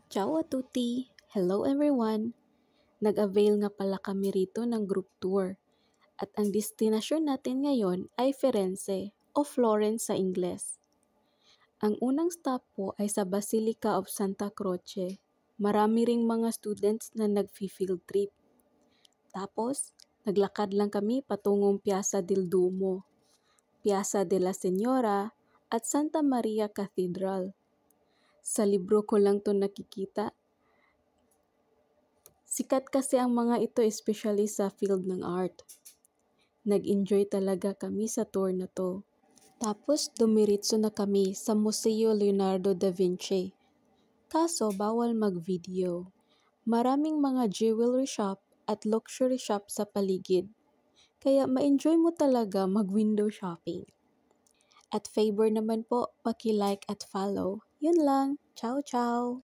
Ciao a tutti! Hello everyone! Nag-avail nga pala kami rito ng group tour at ang destinasyon natin ngayon ay Firenze o Florence sa Ingles. Ang unang stop po ay sa Basilica of Santa Croce. Marami ring mga students na nag-field trip. Tapos, naglakad lang kami patungong Piazza del Duomo, Piazza della Señora at Santa Maria Cathedral. Sa libro ko lang to nakikita. Sikat kasi ang mga ito especially sa field ng art. Nag-enjoy talaga kami sa tour na to. Tapos dumiritso na kami sa Museo Leonardo da Vinci. Kaso bawal mag-video. Maraming mga jewelry shop at luxury shop sa paligid. Kaya ma-enjoy mo talaga mag-window shopping. At favor naman po, paki-like at follow. Yun lang. Ciao, ciao!